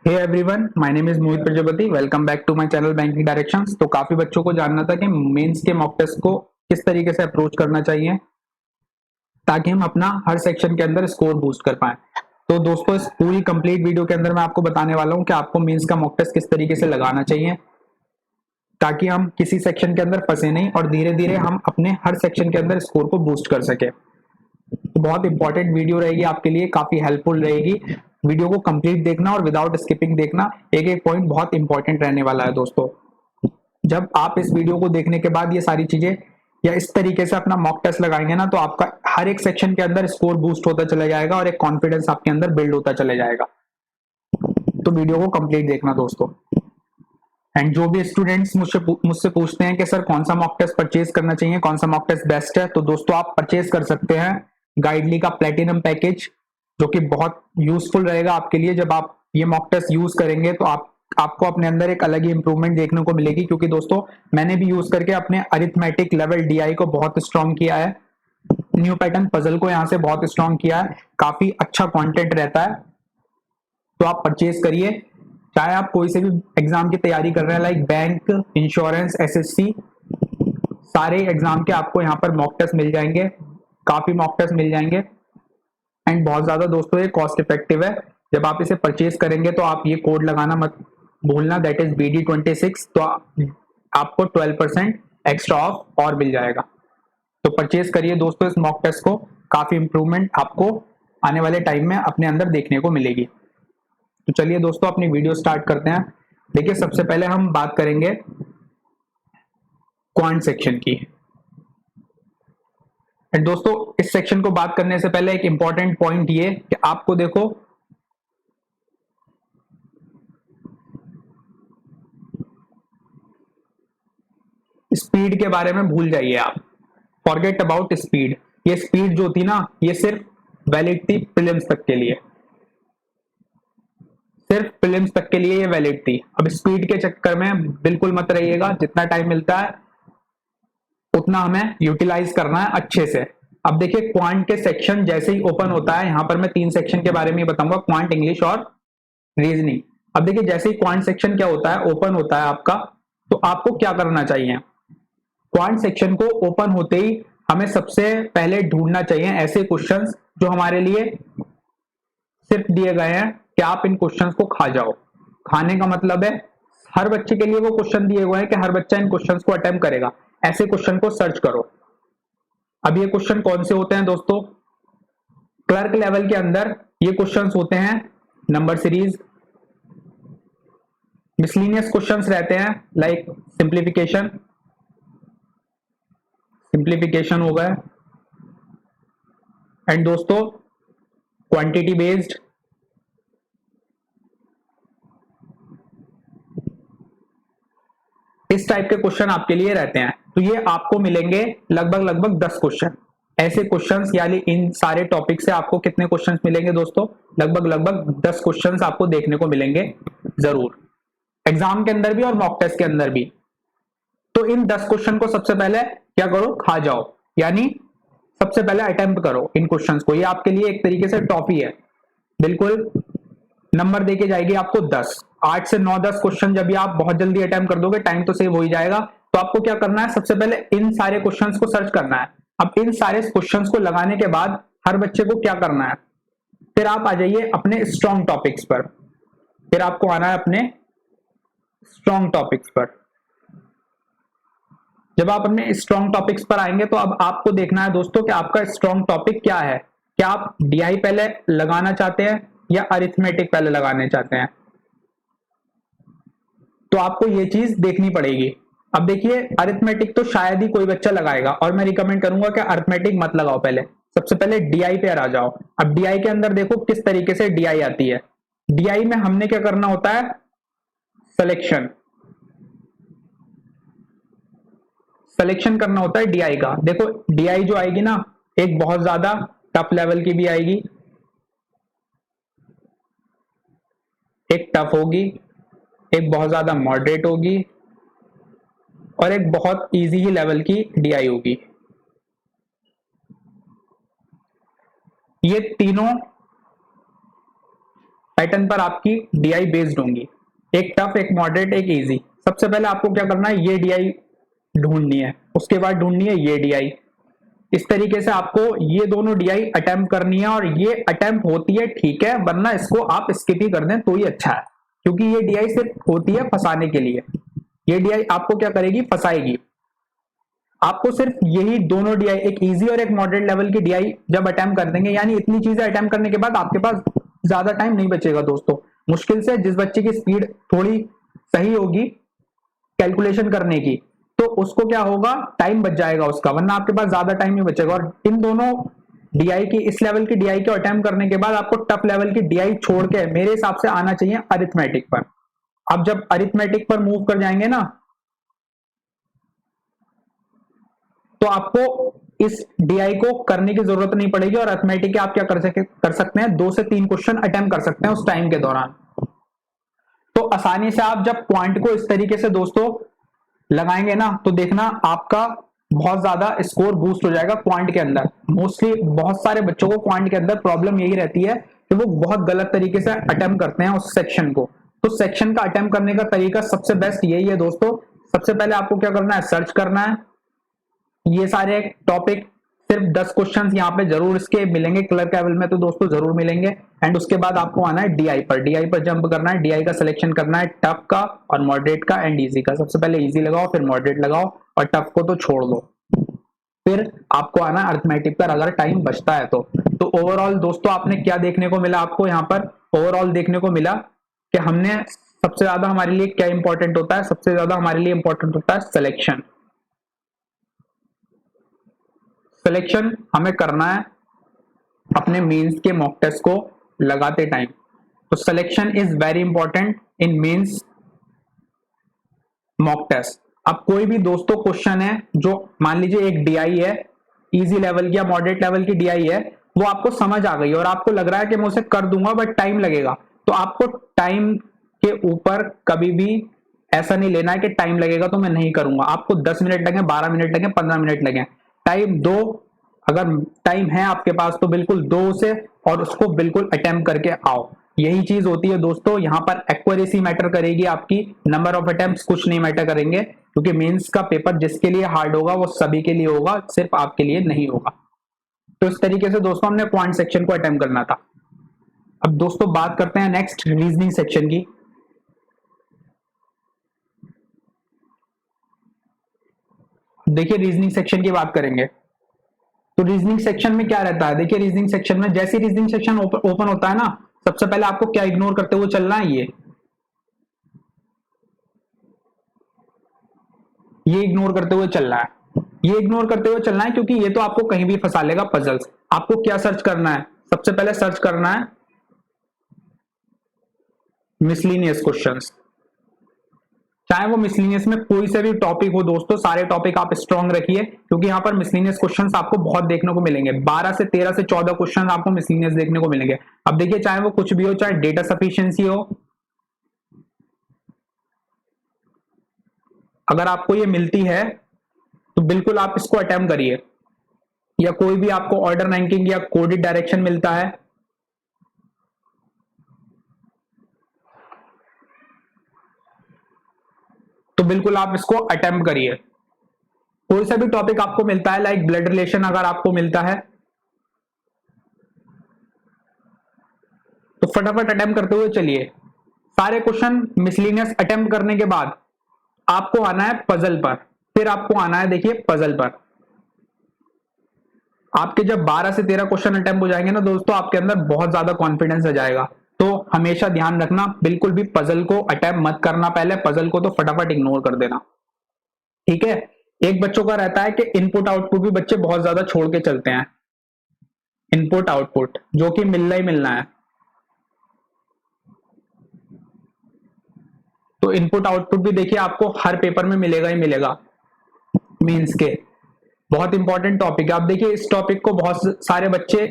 Hey everyone, my name is Mohit Prajapati. Welcome back to my channel banking directions. तो काफी बच्चों को जानना था कि मेंस के मॉक टेस्ट को किस तरीके से अप्रोच करना चाहिए ताकि हम अपना हर सेक्शन के अंदर स्कोर बूस्ट कर पाए। तो दोस्तों, इस पूरी कंप्लीट वीडियो के अंदर मैं आपको बताने वाला हूं कि आपको मेंस का मॉक टेस्ट किस तरीके से लगाना चाहिए ताकि हम किसी सेक्शन के अंदर फंसे नहीं और धीरे धीरे हम अपने हर सेक्शन के अंदर स्कोर को बूस्ट कर सके। तो बहुत इंपॉर्टेंट वीडियो रहेगी आपके लिए, काफी हेल्पफुल रहेगी। वीडियो को कंप्लीट देखना और विदाउट स्किपिंग देखना। एक एक पॉइंट बहुत इंपॉर्टेंट रहने वाला है दोस्तों। जब आप इस वीडियो को देखने के बाद ये सारी चीजें या इस तरीके से अपना मॉक टेस्ट लगाएंगे ना, तो आपका हर एक सेक्शन के अंदर स्कोर बूस्ट होता चला जाएगा और एक कॉन्फिडेंस आपके अंदर बिल्ड होता चला जाएगा। तो वीडियो को कंप्लीट देखना दोस्तों। एंड जो भी स्टूडेंट्स मुझसे पूछते हैं कि सर कौन सा मॉक टेस्ट परचेज करना चाहिए, कौन सा मॉक टेस्ट बेस्ट है, तो दोस्तों आप परचेज कर सकते हैं गाइडली का प्लेटिनम पैकेज, जो कि बहुत यूजफुल रहेगा आपके लिए। जब आप ये मॉक टेस्ट यूज करेंगे तो आपको अपने अंदर एक अलग ही इंप्रूवमेंट देखने को मिलेगी, क्योंकि दोस्तों मैंने भी यूज करके अपने अरिथमेटिक लेवल डीआई को बहुत स्ट्रॉन्ग किया है, न्यू पैटर्न पजल को यहाँ से बहुत स्ट्रॉन्ग किया है। काफी अच्छा कंटेंट रहता है, तो आप परचेज करिए। चाहे आप कोई से भी एग्जाम की तैयारी कर रहे हैं, लाइक बैंक, इंश्योरेंस, एसएससी, सारे एग्जाम के आपको यहाँ पर मॉक टेस्ट मिल जाएंगे, काफी मॉक टेस्ट मिल जाएंगे। एंड बहुत ज्यादा दोस्तों ये कॉस्ट इफेक्टिव है। जब आप इसे परचेज करेंगे तो आप ये कोड लगाना मत भूलना, दैट इज BD26, तो आपको 12% एक्स्ट्रा ऑफ और मिल जाएगा। तो परचेज करिए दोस्तों इस मॉक टेस्ट को, काफी इंप्रूवमेंट आपको आने वाले टाइम में अपने अंदर देखने को मिलेगी। तो चलिए दोस्तों अपनी वीडियो स्टार्ट करते हैं। देखिए, सबसे पहले हम बात करेंगे क्वांट सेक्शन की। एंड दोस्तों, इस सेक्शन को बात करने से पहले एक इंपॉर्टेंट पॉइंट ये कि आपको देखो स्पीड के बारे में भूल जाइए आप, फॉरगेट अबाउट स्पीड। ये स्पीड जो थी ना, ये सिर्फ वैलिड थी प्रीलिम्स तक के लिए, सिर्फ प्रीलिम्स तक के लिए ये वैलिड थी। अब स्पीड के चक्कर में बिल्कुल मत रहिएगा, जितना टाइम मिलता है उतना हमें यूटिलाइज करना है अच्छे से। अब देखिए, क्वांट के सेक्शन जैसे ही ओपन होता है, यहां पर मैं 3 सेक्शन के बारे में बताऊंगा, क्वांट, इंग्लिश और रीजनिंग। अब देखिए, जैसे ही क्वांट सेक्शन क्या होता है, ओपन होता है आपका, तो आपको क्या करना चाहिए। क्वांट सेक्शन को ओपन होते ही हमें सबसे पहले ढूंढना चाहिए ऐसे क्वेश्चंस जो हमारे लिए सिर्फ दिए गए हैं कि आप इन क्वेश्चंस को खा जाओ। खाने का मतलब है हर बच्चे के लिए वो क्वेश्चन दिए हुए हैं कि हर बच्चा इन क्वेश्चंस को अटेम्प्ट करेगा। ऐसे क्वेश्चन को सर्च करो। अब ये क्वेश्चन कौन से होते हैं दोस्तों, क्लर्क लेवल के अंदर ये क्वेश्चंस होते हैं नंबर सीरीज, मिसलिनियस क्वेश्चंस रहते हैं, लाइक सिंप्लीफिकेशन, सिंप्लीफिकेशन हो गए। एंड दोस्तों, क्वांटिटी बेस्ड, इस टाइप के क्वेश्चन आपके लिए रहते हैं। तो ये आपको मिलेंगे लगभग 10 क्वेश्चन। ऐसे क्वेश्चंस, यानी इन सारे टॉपिक से आपको कितने क्वेश्चंस मिलेंगे दोस्तों, लगभग 10 क्वेश्चंस आपको देखने को मिलेंगे जरूर, एग्जाम के अंदर भी और मॉक टेस्ट के अंदर भी। तो इन 10 क्वेश्चन को सबसे पहले क्या करो, खा जाओ, यानी सबसे पहले अटेम्प्ट करो इन क्वेश्चंस को। ये आपके लिए एक तरीके से टॉफी है, बिल्कुल नंबर देके जाएगी आपको 10। 8 से 9 10 क्वेश्चन जब भी आप बहुत जल्दी अटेम्प्ट कर दोगे, टाइम तो सेव हो ही जाएगा। तो आपको क्या करना है, सबसे पहले इन सारे क्वेश्चंस को सर्च करना है। अब इन सारे क्वेश्चंस को लगाने के बाद हर बच्चे को क्या करना है, फिर आप आ जाइए अपने स्ट्रॉन्ग टॉपिक्स पर। फिर आपको आना है अपने स्ट्रॉन्ग टॉपिक्स पर। जब आप अपने स्ट्रॉन्ग टॉपिक्स पर आएंगे तो अब आपको देखना है दोस्तों कि आपका स्ट्रॉन्ग टॉपिक क्या है। क्या आप डीआई पहले लगाना चाहते हैं या अरिथमेटिक पहले लगाने चाहते हैं, तो आपको ये चीज देखनी पड़ेगी। अब देखिए, अरिथमेटिक तो शायद ही कोई बच्चा लगाएगा, और मैं रिकमेंड करूंगा कि अरिथमेटिक मत लगाओ, पहले सबसे पहले डीआई पे आ जाओ। अब डीआई के अंदर देखो किस तरीके से डीआई आती है। डीआई में हमने क्या करना होता है, सिलेक्शन, सिलेक्शन करना होता है डीआई का। देखो डीआई जो आएगी ना, एक बहुत ज्यादा टफ लेवल की भी आएगी, एक टफ होगी, एक बहुत ज्यादा मॉडरेट होगी, और एक बहुत इजी ही लेवल की डीआई होगी। ये तीनों पैटर्न पर आपकी डीआई बेस्ड होंगी, एक टफ, एक मॉडरेट, एक इजी। सबसे पहले आपको क्या करना है, ये डीआई ढूंढनी है, उसके बाद ढूंढनी है ये डीआई। इस तरीके से आपको ये दोनों डीआई अटेम्प्ट करनी है, और ये अटेम्प्ट होती है ठीक है, वरना इसको आप स्किप ही कर दें तो ही अच्छा है, क्योंकि ये डीआई सिर्फ होती है फंसाने के लिए। ये डीआई आपको क्या करेगी, फंसाएगी। आपको सिर्फ यही दोनों डीआई, एक इजी और एक मॉडरेट लेवल की डीआई जब अटेम्प्ट कर देंगे, यानी इतनी चीजें अटेम्प्ट करने के बाद आपके पास ज्यादा टाइम नहीं बचेगा दोस्तों। मुश्किल से जिस बच्चे की स्पीड थोड़ी सही होगी कैलकुलेशन करने की, तो उसको क्या होगा, टाइम बच जाएगा उसका, वरना आपके पास ज्यादा टाइम नहीं बचेगा। और इन दोनों डीआई की, इस लेवल की डीआई को अटेम्प्ट करने के बाद आपको टफ लेवल की डीआई छोड़ के मेरे हिसाब से आना चाहिए अरिथमेटिक पर। अब जब अरिथमेटिक पर मूव कर जाएंगे ना, तो आपको इस डीआई को करने की जरूरत नहीं पड़ेगी, और अरिथमेटिक के आप क्या कर सकते हैं, 2 से 3 क्वेश्चन अटेम्प्ट कर सकते हैं उस टाइम के दौरान। तो आसानी से आप जब पॉइंट को इस तरीके से दोस्तों लगाएंगे ना, तो देखना आपका बहुत ज्यादा स्कोर बूस्ट हो जाएगा पॉइंट के अंदर। मोस्टली बहुत सारे बच्चों को पॉइंट के अंदर प्रॉब्लम यही रहती है कि वो बहुत गलत तरीके से अटेम्प्ट करते हैं उस सेक्शन को। तो सेक्शन का अटेम्प्ट करने का तरीका सबसे बेस्ट यही है दोस्तों। सबसे पहले आपको क्या करना है, सर्च करना है। ये सारे टॉपिक सिर्फ 10 क्वेश्चंस यहाँ पे जरूर इसके मिलेंगे, क्लर्क लेवल में तो दोस्तों जरूर मिलेंगे। एंड उसके बाद आपको आना है डीआई पर, डीआई पर जंप करना है, डीआई का सिलेक्शन करना है, टफ का और मॉडरेट का एंड इजी का। सबसे पहले इजी लगाओ, फिर मॉडरेट लगाओ, और टफ को तो छोड़ दो। फिर आपको आना है अरिथमेटिक पर, अगर टाइम बचता है तो ओवरऑल दोस्तों आपने क्या देखने को मिला, आपको यहाँ पर ओवरऑल देखने को मिला कि हमने सबसे ज्यादा हमारे लिए क्या इंपॉर्टेंट होता है, सबसे ज्यादा हमारे लिए इंपॉर्टेंट होता है सिलेक्शन। सिलेक्शन हमें करना है अपने मेंस के मॉक टेस्ट को लगाते टाइम। तो selection is very important in mains mock test. अब कोई भी दोस्तों क्वेश्चन है जो मान लीजिए एक डीआई है, इजी लेवल की या मॉडरेट लेवल की डीआई है, वो आपको समझ आ गई और आपको लग रहा है कि मैं उसे कर दूंगा बट टाइम लगेगा, तो आपको टाइम के ऊपर कभी भी ऐसा नहीं लेना है कि टाइम लगेगा तो मैं नहीं करूंगा। आपको 10 मिनट लगे, 12 मिनट लगे, 15 मिनट लगे, टाइम दो। अगर टाइम है आपके पास तो बिल्कुल दो उसे, और उसको बिल्कुल अटेम्प्ट करके आओ। यही चीज होती है दोस्तों, यहाँ पर एक्यूरेसी मैटर करेगी, आपकी नंबर ऑफ अटेम्प्ट्स कुछ नहीं मैटर करेंगे, क्योंकि मेंस का पेपर जिसके लिए हार्ड होगा वो सभी के लिए होगा, सिर्फ आपके लिए नहीं होगा। तो इस तरीके से दोस्तों हमने पॉइंट सेक्शन को अटेम्प्ट करना था। अब दोस्तों बात करते हैं नेक्स्ट रीजनिंग सेक्शन की। देखिए रीजनिंग सेक्शन की बात करेंगे तो रीजनिंग सेक्शन में क्या रहता है, देखिए रीजनिंग सेक्शन में जैसे रीजनिंग सेक्शन ओपन होता है ना, सबसे पहले आपको क्या इग्नोर करते हुए चलना है, ये इग्नोर करते हुए चलना है, ये इग्नोर करते हुए चलना है, क्योंकि ये तो आपको कहीं भी फंसा लेगा पजल्स। आपको क्या सर्च करना है, सबसे पहले सर्च करना है मिसलिनियस क्वेश्चंस। चाहे वो मिसलिनियस में कोई से भी टॉपिक हो दोस्तों, सारे टॉपिक आप स्ट्रॉन्ग रखिए, क्योंकि यहाँ पर मिसलिनियस क्वेश्चंस आपको बहुत देखने को मिलेंगे। 12 से 13 से 14 क्वेश्चन आपको मिसलिनियस देखने को मिलेंगे। अब देखिए चाहे वो कुछ भी हो, चाहे डेटा सफिशिएंसी हो, अगर आपको ये मिलती है तो बिल्कुल आप इसको अटेम्प्ट करिए। या कोई भी आपको ऑर्डर रैंकिंग या कोडेड डायरेक्शन मिलता है, तो बिल्कुल आप इसको अटेम्प्ट करिए। कोई सा भी टॉपिक आपको मिलता है, लाइक ब्लड रिलेशन अगर आपको मिलता है, तो फटाफट अटेम्प्ट करते हुए चलिए। सारे क्वेश्चन मिसलिनियस अटेम्प्ट करने के बाद आपको आना है पजल पर, फिर आपको आना है देखिए पजल पर। आपके जब 12 से 13 क्वेश्चन अटेम्प्ट हो जाएंगे ना दोस्तों, आपके अंदर बहुत ज्यादा कॉन्फिडेंस आ जाएगा। तो हमेशा ध्यान रखना, बिल्कुल भी पजल को अटेम्प्ट मत करना, पहले पजल को तो फटाफट इग्नोर कर देना, ठीक है। एक बच्चों का रहता है कि इनपुट आउटपुट भी बच्चे बहुत ज्यादा छोड़ के चलते हैं, इनपुट आउटपुट जो कि मिलना ही मिलना है। तो इनपुट आउटपुट भी देखिए आपको हर पेपर में मिलेगा ही मिलेगा मींस के, बहुत इंपॉर्टेंट टॉपिक है। आप देखिए इस टॉपिक को बहुत सारे बच्चे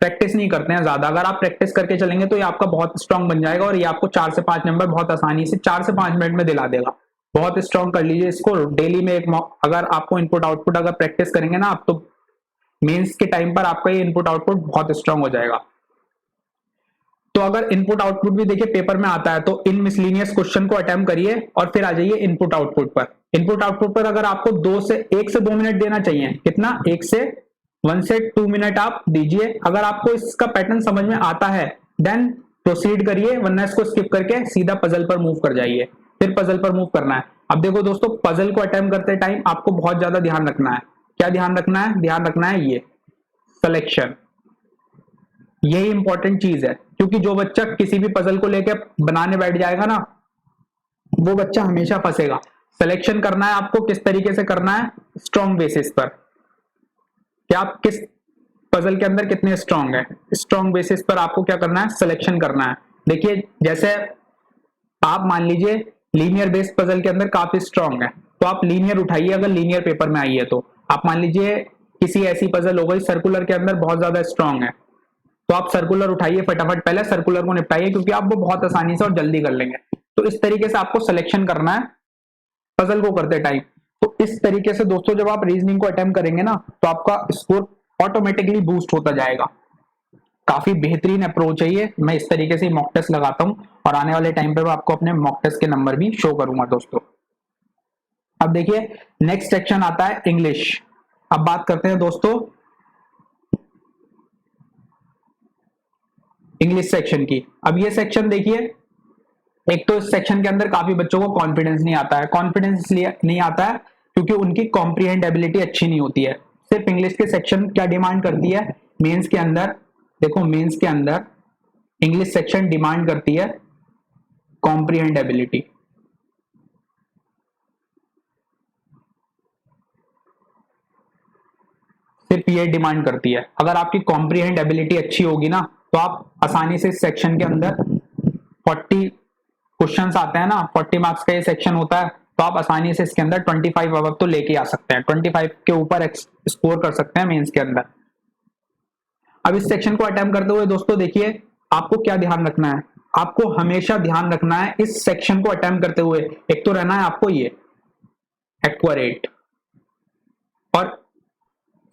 प्रैक्टिस नहीं करते हैं ज्यादा, अगर आप प्रैक्टिस करके चलेंगे तो ये आपका बहुत स्ट्रांग बन जाएगा, और ये आपको 4 से 5 नंबर बहुत आसानी से 4 से 5 मिनट में दिला देगा। बहुत स्ट्रांग कर लीजिए इसको डेली में एक अगर आपको इनपुट आउटपुट अगर प्रैक्टिस करेंगे ना आप, तो मेंस के टाइम पर आपका ये इनपुट आउटपुट बहुत स्ट्रांग हो जाएगा। तो अगर इनपुट आउटपुट भी देखिए पेपर में आता है तो इन मिसलिनियस क्वेश्चन को अटेम्प्ट करिए और फिर आ जाइए इनपुट आउटपुट पर। इनपुट आउटपुट पर अगर आपको 1 से 2 मिनट देना चाहिए, कितना, 1 से 2 मिनट आप दीजिए। अगर आपको इसका पैटर्न समझ में आता है देन प्रोसीड करिए, वरना इसको स्किप करके सीधा पजल पर मूव कर जाइए। फिर पजल पर मूव करना है। अब देखो दोस्तों, पजल को अटेम्प्ट करते टाइम आपको बहुत ज्यादा ध्यान रखना है। क्या ध्यान रखना है? ध्यान रखना है ये सिलेक्शन, यही इंपॉर्टेंट चीज है। क्योंकि जो बच्चा किसी भी पजल को लेकर बनाने बैठ जाएगा ना, वो बच्चा हमेशा फंसेगा। सिलेक्शन करना है आपको, किस तरीके से करना है? स्ट्रॉन्ग बेसिस पर, कि आप किस पजल के अंदर कितने स्ट्रॉन्ग है, स्ट्रॉन्ग बेसिस पर आपको क्या करना है? सिलेक्शन करना है। देखिए जैसे आप मान लीजिए लीनियर बेस्ड पजल के अंदर काफी स्ट्रॉन्ग है, तो आप लीनियर उठाइए। अगर लीनियर पेपर में आई है तो आप मान लीजिए किसी ऐसी पजल हो गई सर्कुलर के अंदर बहुत ज्यादा स्ट्रॉन्ग है, तो आप सर्कुलर उठाइए, फटाफट पहले सर्कुलर को निपटाइए, क्योंकि आप वो बहुत आसानी से और जल्दी कर लेंगे। तो इस तरीके से आपको सिलेक्शन करना है पजल को करते टाइम। तो इस तरीके से दोस्तों जब आप रीजनिंग को अटेम्प्ट करेंगे ना, तो आपका स्कोर ऑटोमेटिकली बूस्ट होता जाएगा। काफी बेहतरीन अप्रोच है ये। मैं इस तरीके से मॉक टेस्ट लगाता हूं और आने वाले टाइम पे मैं आपको अपने मॉक टेस्ट के नंबर भी शो करूंगा दोस्तों। अब देखिए नेक्स्ट सेक्शन आता है इंग्लिश। अब बात करते हैं दोस्तों इंग्लिश सेक्शन की। अब ये सेक्शन देखिए, एक तो इस सेक्शन के अंदर काफी बच्चों को कॉन्फिडेंस नहीं आता है। कॉन्फिडेंस इसलिए नहीं आता है क्योंकि उनकी कॉम्प्रिहेंड एबिलिटी अच्छी नहीं होती है। सिर्फ इंग्लिश के सेक्शन क्या डिमांड करती है मेंस के अंदर? देखो मेंस के अंदर इंग्लिश सेक्शन डिमांड करती है कॉम्प्रिहेंड एबिलिटी। सिर्फ ये डिमांड करती है। अगर आपकी कॉम्प्रिहेंड एबिलिटी अच्छी होगी ना, तो आप आसानी से इस सेक्शन के अंदर 40 क्वेश्चंस आते हैं ना, 40 मार्क्स का ये सेक्शन होता है, तो आप आसानी से इसके अंदर 25 अब तो लेके आ सकते हैं, 25 के ऊपर स्कोर कर सकते हैं मेंस के अंदर। अब इस सेक्शन को अटेम्प्ट करते हुए दोस्तों देखिए आपको क्या ध्यान रखना है। आपको हमेशा ध्यान रखना है इस सेक्शन को अटेम्प्ट करते हुए, एक तो रहना है आपको ये एक्यूरेट, और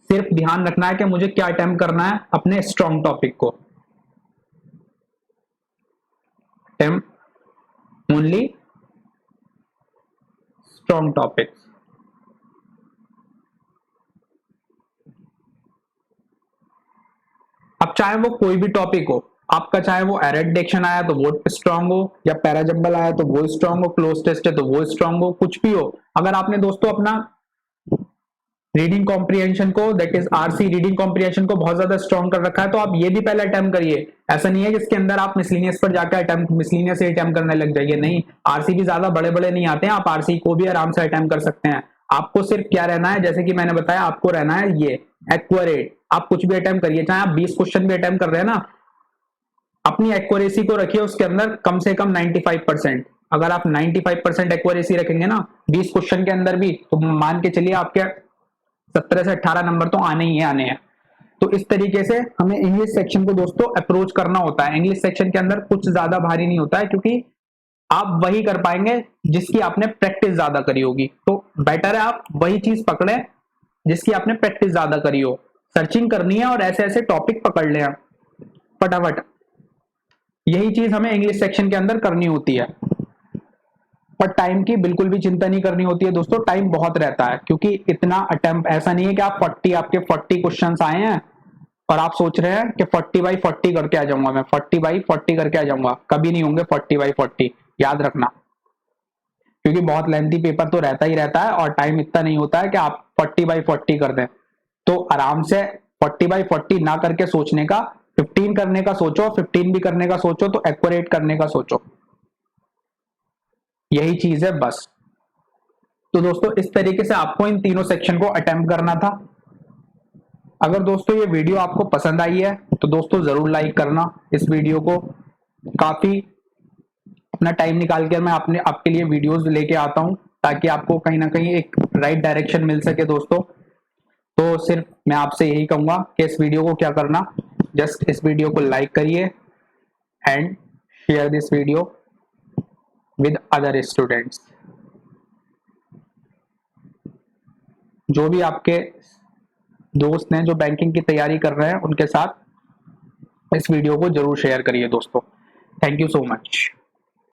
सिर्फ ध्यान रखना है कि मुझे क्या अटेम्प्ट करना है, अपने स्ट्रॉन्ग टॉपिक को। Attempt only strong topic. अब चाहे वो कोई भी टॉपिक हो आपका, चाहे वो एरर डिटेक्शन आया तो वो स्ट्रांग हो, या पैराजंबल आया तो वो स्ट्रांग हो, क्लोज टेस्ट है तो वो स्ट्रांग हो, कुछ भी हो। अगर आपने दोस्तों अपना रीडिंग कॉम्प्रिहेंशन को, that is RC reading comprehension को बहुत ज्यादा स्ट्रॉन्ग कर रखा है, तो आप ये भी पहले अटेम्प्ट करिए। ऐसा नहीं है कि इसके अंदर आप मिसलिनियस पर जाकर अटेम्प्ट मिसलिनियस से अटेम्प्ट करने लग जाइए, नहीं। आरसी भी ज्यादा बड़े बड़े नहीं आते हैं, आप आरसी को भी आराम से अटेम्प्ट कर सकते हैं। आपको सिर्फ क्या रहना है, जैसे कि मैंने बताया, आपको रहना है ये एक्यूरेट। आप कुछ भी अटेम्प्ट करिए, चाहे आप 20 क्वेश्चन भी अटेम्प्ट कर रहे हैं ना, अपनी एक्यूरेसी को रखिए उसके अंदर कम से कम 95%। अगर आप 95% एक्यूरेसी रखेंगे ना 20 क्वेश्चन के अंदर भी, तो मान के चलिए आपके 17 से 18 नंबर तो आने ही आने हैं। तो इस तरीके से हमें इंग्लिश सेक्शन को दोस्तों अप्रोच करना होता है। इंग्लिश सेक्शन के अंदर कुछ ज्यादा भारी नहीं होता है, क्योंकि आप वही कर पाएंगे जिसकी आपने प्रैक्टिस ज्यादा करी होगी। तो बेटर है आप वही चीज पकड़े जिसकी आपने प्रैक्टिस ज्यादा करी हो। सर्चिंग करनी है और ऐसे ऐसे टॉपिक पकड़ ले फटाफट, यही चीज हमें इंग्लिश सेक्शन के अंदर करनी होती है। पर टाइम की बिल्कुल भी चिंता नहीं करनी होती है दोस्तों, टाइम बहुत रहता है, क्योंकि इतना अटेम्प्ट ऐसा नहीं है कि आप 40 आपके 40 क्वेश्चंस आए हैं और आप सोच रहे हैं कि 40/40 करके आ जाऊंगा, मैं 40/40 करके आ जाऊंगा। कभी नहीं होंगे 40/40, याद रखना। क्योंकि बहुत लेंथी पेपर तो रहता ही रहता है और टाइम इतना नहीं होता है कि आप 40/40 कर दें। तो आराम से 40/40 ना करके सोचने का 15 करने का सोचो, 15 भी करने का सोचो तो एक्यूरेट करने का सोचो, यही चीज है बस। तो दोस्तों इस तरीके से आपको इन तीनों सेक्शन को अटेम्प्ट करना था। अगर दोस्तों ये वीडियो आपको पसंद आई है तो दोस्तों जरूर लाइक करना इस वीडियो को। काफी अपना टाइम निकाल कर मैं आपके लिए वीडियोस लेके आता हूं, ताकि आपको कहीं ना कहीं एक राइट डायरेक्शन मिल सके दोस्तों। तो सिर्फ मैं आपसे यही कहूंगा कि इस वीडियो को क्या करना, जस्ट इस वीडियो को लाइक करिए and share this video with other students. जो भी आपके दोस्त हैं जो बैंकिंग की तैयारी कर रहे हैं, उनके साथ इस वीडियो को जरूर शेयर करिए दोस्तों। Thank you so much.